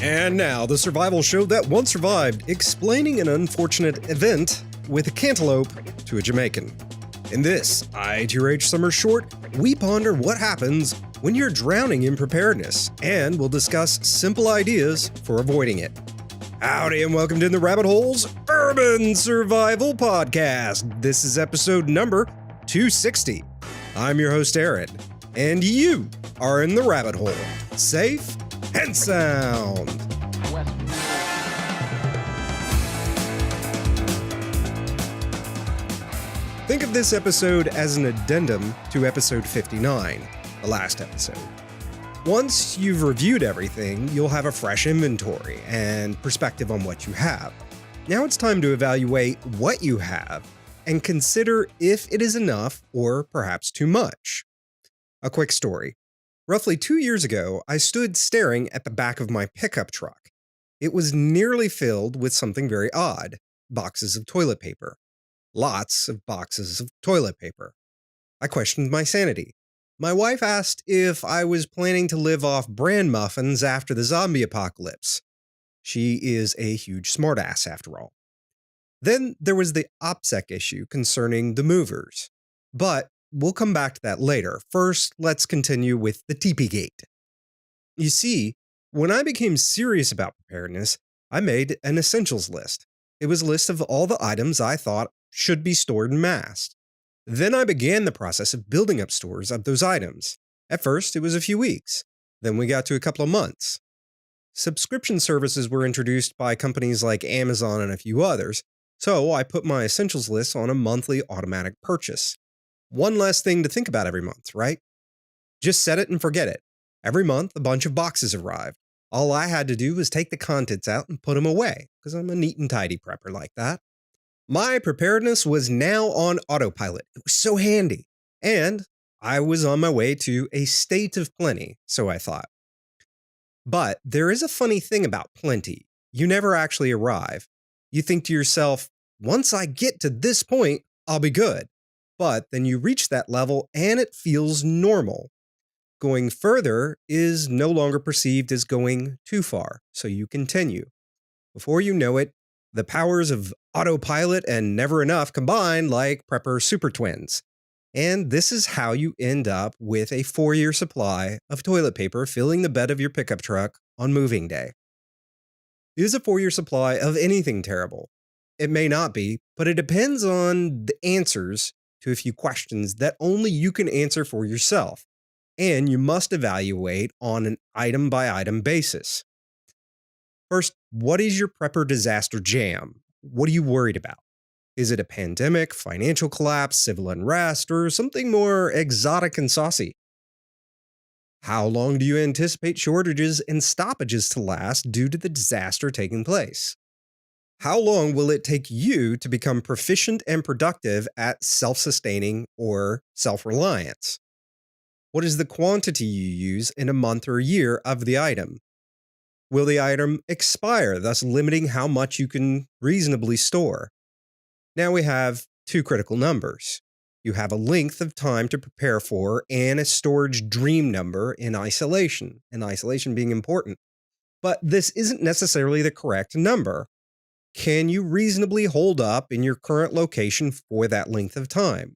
And now, the survival show that once survived, explaining an unfortunate event with a cantaloupe to a Jamaican. In this ITRH Summer Short, we ponder what happens when you're drowning in preparedness, and we'll discuss simple ideas for avoiding it. Howdy and welcome to In the Rabbit Hole's Urban Survival Podcast. This is episode number 260. I'm your host, Aaron, and you are in the rabbit hole, safe and sound. Think of this episode as an addendum to episode 59, the last episode. Once you've reviewed everything, you'll have a fresh inventory and perspective on what you have. Now it's time to evaluate what you have and consider if it is enough or perhaps too much. A quick story. Roughly 2 years ago, I stood staring at the back of my pickup truck. It was nearly filled with something very odd: boxes of toilet paper. Lots of boxes of toilet paper. I questioned my sanity. My wife asked if I was planning to live off bran muffins after the zombie apocalypse. She is a huge smartass after all. Then there was the OPSEC issue concerning the movers. But we'll come back to that later. First, let's continue with the TP Gate. You see, when I became serious about preparedness, I made an essentials list. It was a list of all the items I thought should be stored en masse. Then I began the process of building up stores of those items. At first, it was a few weeks. Then we got to a couple of months. Subscription services were introduced by companies like Amazon and a few others, so I put my essentials list on a monthly automatic purchase. One less thing to think about every month, right? Just set it and forget it. Every month, a bunch of boxes arrived. All I had to do was take the contents out and put them away, because I'm a neat and tidy prepper like that. My preparedness was now on autopilot. It was so handy. And I was on my way to a state of plenty, so I thought. But there is a funny thing about plenty. You never actually arrive. You think to yourself, once I get to this point, I'll be good. But then you reach that level and it feels normal. Going further is no longer perceived as going too far, so you continue. Before you know it, the powers of autopilot and never enough combine like prepper super twins. And this is how you end up with a 4-year supply of toilet paper filling the bed of your pickup truck on moving day. Is a 4-year supply of anything terrible? It may not be, but it depends on the answers to a few questions that only you can answer for yourself, and you must evaluate on an item-by-item basis. First, what is your prepper disaster jam? What are you worried about? Is it a pandemic, financial collapse, civil unrest, or something more exotic and saucy? How long do you anticipate shortages and stoppages to last due to the disaster taking place? How long will it take you to become proficient and productive at self-sustaining or self-reliance? What is the quantity you use in a month or a year of the item? Will the item expire, thus limiting how much you can reasonably store? Now we have two critical numbers. You have a length of time to prepare for and a storage dream number in isolation, and isolation being important. But this isn't necessarily the correct number. Can you reasonably hold up in your current location for that length of time?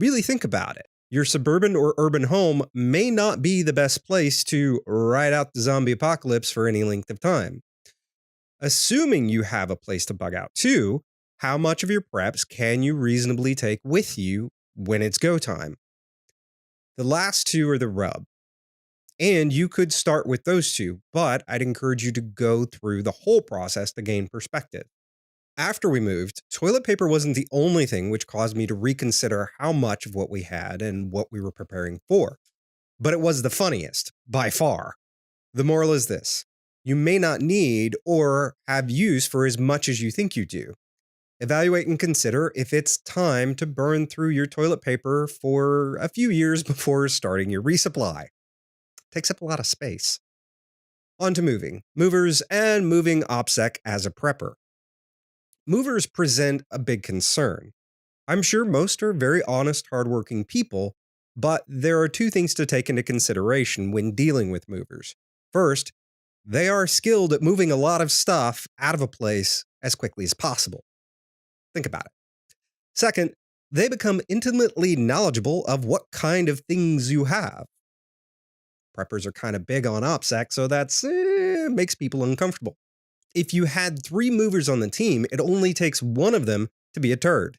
Really think about it. Your suburban or urban home may not be the best place to ride out the zombie apocalypse for any length of time. Assuming you have a place to bug out to, how much of your preps can you reasonably take with you when it's go time? The last two are the rub. And you could start with those two, but I'd encourage you to go through the whole process to gain perspective. After we moved, toilet paper wasn't the only thing which caused me to reconsider how much of what we had and what we were preparing for. But it was the funniest, by far. The moral is this: you may not need or have use for as much as you think you do. Evaluate and consider if it's time to burn through your toilet paper for a few years before starting your resupply. It takes up a lot of space. On to moving. Movers and moving OPSEC as a prepper. Movers present a big concern. I'm sure most are very honest, hardworking people, but there are two things to take into consideration when dealing with movers. First, They are skilled at moving a lot of stuff out of a place as quickly as possible. Think about it. Second, they become intimately knowledgeable of what kind of things you have. Preppers are kind of big on OPSEC, so that's makes people uncomfortable. If you had 3 movers on the team, it only takes one of them to be a turd.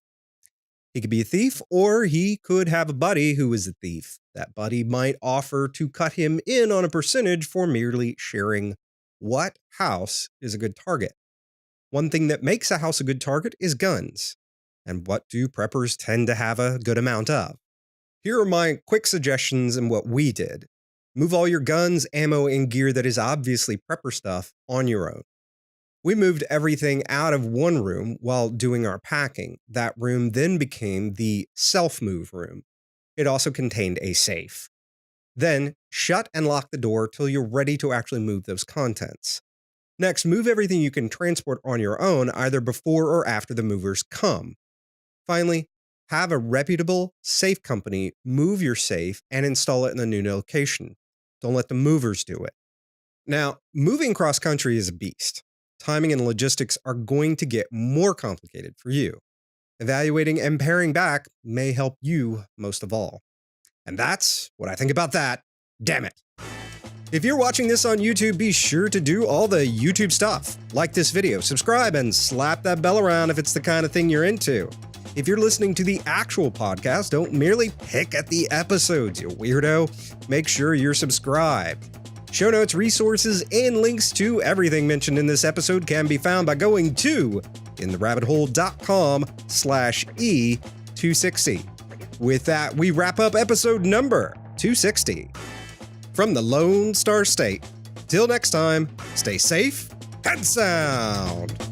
He could be a thief, or he could have a buddy who is a thief. That buddy might offer to cut him in on a percentage for merely sharing what house is a good target. One thing that makes a house a good target is guns. And what do preppers tend to have a good amount of? Here are my quick suggestions and what we did. Move all your guns, ammo, and gear that is obviously prepper stuff on your own. We moved everything out of one room while doing our packing. That room then became the self-move room. It also contained a safe. Then, shut and lock the door till you're ready to actually move those contents. Next, move everything you can transport on your own, either before or after the movers come. Finally, have a reputable safe company move your safe and install it in a new location. Don't let the movers do it. Now, moving cross-country is a beast. Timing and logistics are going to get more complicated for you. Evaluating and paring back may help you most of all. And that's what I think about that. Damn it. If you're watching this on YouTube, be sure to do all the YouTube stuff. Like this video, subscribe, and slap that bell around if it's the kind of thing you're into. If you're listening to the actual podcast, don't merely pick at the episodes, you weirdo. Make sure you're subscribed. Show notes, resources, and links to everything mentioned in this episode can be found by going to intherabbithole.com/E260. With that, we wrap up episode number 260. From the Lone Star State. Till next time, stay safe and sound.